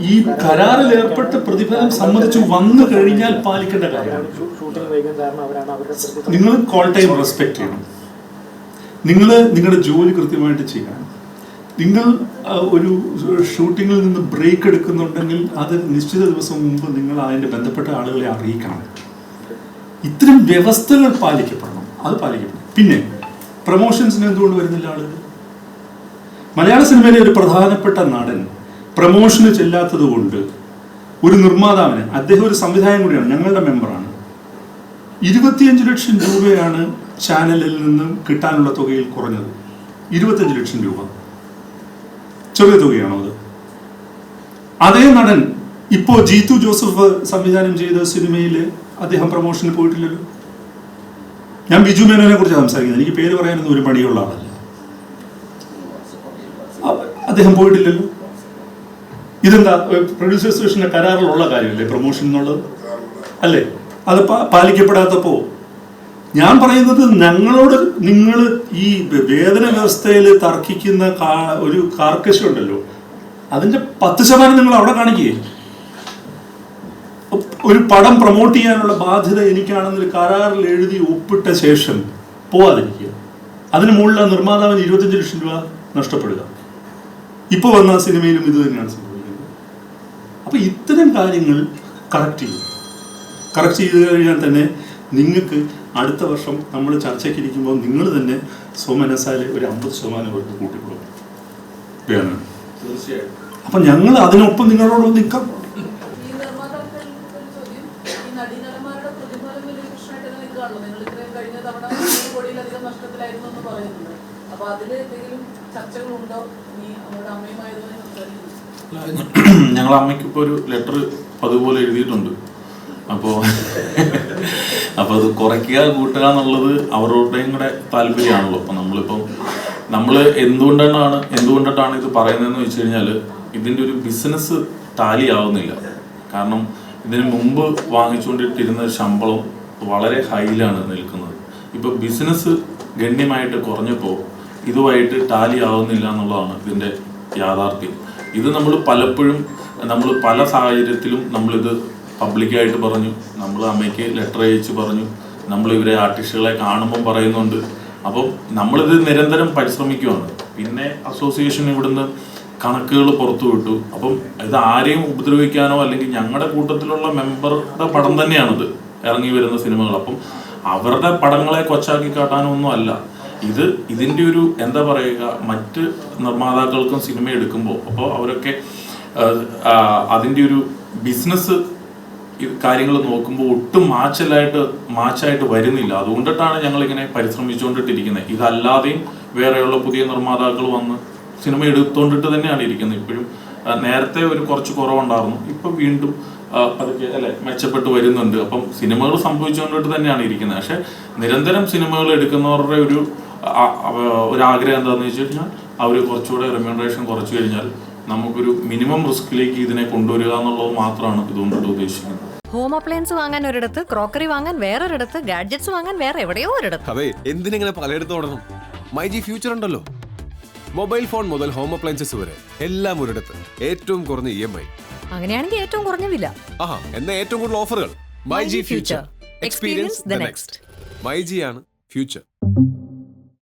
ഈ കരാറിൽ ഏർപ്പെട്ട പ്രതിഫലം സമ്മതിച്ചു വന്നു കഴിഞ്ഞാൽ പാലിക്കേണ്ട കാര്യമാണ്. നിങ്ങൾ കോൾ ടൈം റെസ്പെക്ട് ചെയ്യണം. നിങ്ങൾ നിങ്ങളുടെ ജോലി കൃത്യമായിട്ട് ചെയ്യണം. നിങ്ങൾ ഒരു ഷൂട്ടിങ്ങിൽ നിന്ന് ബ്രേക്ക് എടുക്കുന്നുണ്ടെങ്കിൽ അത് നിശ്ചിത ദിവസം മുമ്പ് നിങ്ങൾ അതിൻ്റെ ബന്ധപ്പെട്ട ആളുകളെ അറിയിക്കണം. ഇത്തരം വ്യവസ്ഥകൾ പാലിക്കപ്പെടണം. അത് പാലിക്കപ്പെടണം. പിന്നെ പ്രൊമോഷൻസിന് എന്തുകൊണ്ട് വരുന്നില്ല ആളുകൾ? മലയാള സിനിമയിലെ ഒരു പ്രധാനപ്പെട്ട നടൻ പ്രൊമോഷന് ചെല്ലാത്തത് കൊണ്ട് ഒരു നിർമ്മാതാവിന്, അദ്ദേഹം ഒരു സംവിധായകൻ കൂടിയാണ്, ഞങ്ങളുടെ മെമ്പറാണ്, 25 ലക്ഷം രൂപയാണ് ചാനലിൽ നിന്ന് കിട്ടാനുള്ള തുകയിൽ കുറഞ്ഞത്. 25 ലക്ഷം രൂപ ചെറിയ തുകയാണോ അത്? അതേ നടൻ ഇപ്പോൾ ജീത്തു ജോസഫ് സംവിധാനം ചെയ്ത സിനിമയിൽ അദ്ദേഹം പ്രൊമോഷന് പോയിട്ടില്ലല്ലോ. ഞാൻ ബിജു മേനോനെ കുറിച്ച് സംസാരിക്കുന്നത്, എനിക്ക് പേര് പറയാനൊന്നും ഒരു പണിയുള്ള ആളല്ല. അദ്ദേഹം പോയിട്ടില്ലല്ലോ. ഇതെന്താ പ്രൊഡ്യൂസേഴ്സ് അസോസിയേഷന്റെ കരാറിലുള്ള കാര്യമല്ലേ പ്രൊമോഷൻ എന്നുള്ളത്? അല്ലേ? അത് പാലിക്കപ്പെടാത്തപ്പോൾ ഞാൻ പറയുന്നത്, ഞങ്ങളോട് നിങ്ങൾ ഈ വേതന വ്യവസ്ഥയിൽ തർക്കിക്കുന്ന ഒരു കാർക്കശ്യം ഉണ്ടല്ലോ, അതിന്റെ 10% നിങ്ങൾ അവിടെ കാണിക്കുകയെ. ഒരു പടം പ്രൊമോട്ട് ചെയ്യാനുള്ള ബാധ്യത എനിക്കാണെന്നൊരു കരാറിൽ എഴുതി ഒപ്പിട്ട ശേഷം പോവാതിരിക്കുക. അതിന് മുകളിൽ ആ നിർമ്മാതാവിന് 25 ലക്ഷം രൂപ നഷ്ടപ്പെടുക. ഇപ്പോൾ വന്ന സിനിമയിലും ഇത് തന്നെയാണ് സംഭവിക്കുന്നത്. അപ്പോൾ ഇത്തരം കാര്യങ്ങൾ കറക്റ്റ് ചെയ്ത് കഴിഞ്ഞാൽ തന്നെ നിങ്ങൾക്ക് അടുത്ത വർഷം നമ്മൾ ചർച്ചയ്ക്കിരിക്കുമ്പോൾ നിങ്ങൾ തന്നെ സ്വമനസാൽ ഒരു 50% പേർക്ക് കൂട്ടിക്കൊള്ളും. തീർച്ചയായും. അപ്പം ഞങ്ങൾ അതിനൊപ്പം നിങ്ങളോട് നിൽക്കാം. ഞങ്ങൾ അമ്മയ്ക്ക് ഇപ്പോൾ ഒരു ലെറ്റർ അതുപോലെ എഴുതിയിട്ടുണ്ട്. അപ്പോൾ അത് കുറയ്ക്കുക കൂട്ടുക എന്നുള്ളത് അവരുടെയും കൂടെ താല്പര്യമാണല്ലോ. അപ്പം നമ്മൾ എന്തുകൊണ്ടിട്ടാണ് ഇത് പറയുന്നതെന്ന് വെച്ച് കഴിഞ്ഞാൽ, ഇതിൻ്റെ ഒരു ബിസിനസ് ടാലി ആവുന്നില്ല. കാരണം ഇതിന് മുമ്പ് വാങ്ങിച്ചുകൊണ്ടിട്ടിരുന്ന ശമ്പളം വളരെ ഹൈയിലാണ് നിൽക്കുന്നത്. ഇപ്പോൾ ബിസിനസ് ഗണ്യമായിട്ട് കുറഞ്ഞപ്പോൾ ഇതുമായിട്ട് ടാലി ആവുന്നില്ല എന്നുള്ളതാണ് ഇതിൻ്റെ യാഥാർത്ഥ്യം. ഇത് നമ്മൾ പല സാഹചര്യത്തിലും നമ്മളിത് പബ്ലിക്കായിട്ട് പറഞ്ഞു, നമ്മൾ അമ്മയ്ക്ക് ലെറ്റർ അയച്ച് പറഞ്ഞു, നമ്മൾ ഇവരെ ആർട്ടിസ്റ്റുകളെ കാണുമ്പം പറയുന്നുണ്ട്. അപ്പം നമ്മളിത് നിരന്തരം പരിശ്രമിക്കുകയാണ്. പിന്നെ അസോസിയേഷൻ ഇവിടുന്ന് കണക്കുകൾ പുറത്തു വിട്ടു. അപ്പം ഇത് ആരെയും ഉപദ്രവിക്കാനോ അല്ലെങ്കിൽ ഞങ്ങളുടെ കൂട്ടത്തിലുള്ള മെമ്പറുടെ പടം തന്നെയാണിത് ഇറങ്ങി വരുന്ന സിനിമകൾ. അപ്പം അവരുടെ പടങ്ങളെ കൊച്ചാക്കി കാട്ടാനോ ഒന്നും അല്ല. ഇതിൻ്റെ ഒരു എന്താ പറയുക, മറ്റ് നിർമ്മാതാക്കൾക്കും സിനിമ എടുക്കുമ്പോൾ അപ്പോൾ അവരൊക്കെ അതിൻ്റെ ഒരു ബിസിനസ് കാര്യങ്ങൾ നോക്കുമ്പോൾ ഒട്ടും മാച്ചായിട്ട് വരുന്നില്ല. അതുകൊണ്ടിട്ടാണ് ഞങ്ങളിങ്ങനെ പരിശ്രമിച്ചുകൊണ്ടിട്ടിരിക്കുന്നത്. ഇതല്ലാതെയും വേറെയുള്ള പുതിയ നിർമ്മാതാക്കൾ വന്ന് സിനിമ എടുത്തുകൊണ്ടിട്ട് തന്നെയാണ് ഇരിക്കുന്നത്. ഇപ്പോഴും നേരത്തെ കുറച്ച് കുറവുണ്ടായിരുന്നു, ഇപ്പം വീണ്ടും അതൊക്കെ മെച്ചപ്പെട്ട് വരുന്നുണ്ട്. അപ്പം സിനിമകൾ സംഭവിച്ചുകൊണ്ടിട്ട് തന്നെയാണ് ഇരിക്കുന്നത്. പക്ഷെ നിരന്തരം സിനിമകൾ എടുക്കുന്നവരുടെ ഒരു ആഗ്രഹം എന്താണെന്ന് വെച്ച് കഴിഞ്ഞാൽ, അവർ കുറച്ചുകൂടെ റെമ്യൂണറേഷൻ കുറച്ചു കഴിഞ്ഞാൽ നമുക്കൊരു മിനിമം റിസ്കിലേക്ക് ഇതിനെ കൊണ്ടുവരിക എന്നുള്ളത് മാത്രമാണ് ഇതുകൊണ്ടിട്ട് ഉദ്ദേശിക്കുന്നത്. ഹോം അപ്ലയൻസ് വാങ്ങാൻ ഒരിടത്ത്, ക്രോക്കറി വാങ്ങാൻ വേറൊരിടത്ത്, ഗാഡ്ജറ്റ്സ് വാങ്ങാൻ വേറെ എവിടെയോ ഒരിടത്ത്. അതെ, എന്തിനെങ്ങനെ പലയിടത്തും ഓടണം? മൈജി ഫ്യൂച്ചർ ഉണ്ടല്ലോ. മൊബൈൽ ഫോൺ മുതൽ ഹോം അപ്ലയൻസസ് വരെ എല്ലാം ഒരിടത്ത്, ഏറ്റവും കുറഞ്ഞ EMI. അങ്ങനെയാണെങ്കിൽ ഏറ്റവും കുറഞ്ഞ വില. എന്നാ ഏറ്റവും കൂടുതൽ ഓഫറുകൾ. MyG future, experience the next. MyG ആണ് ഫ്യൂച്ചർ.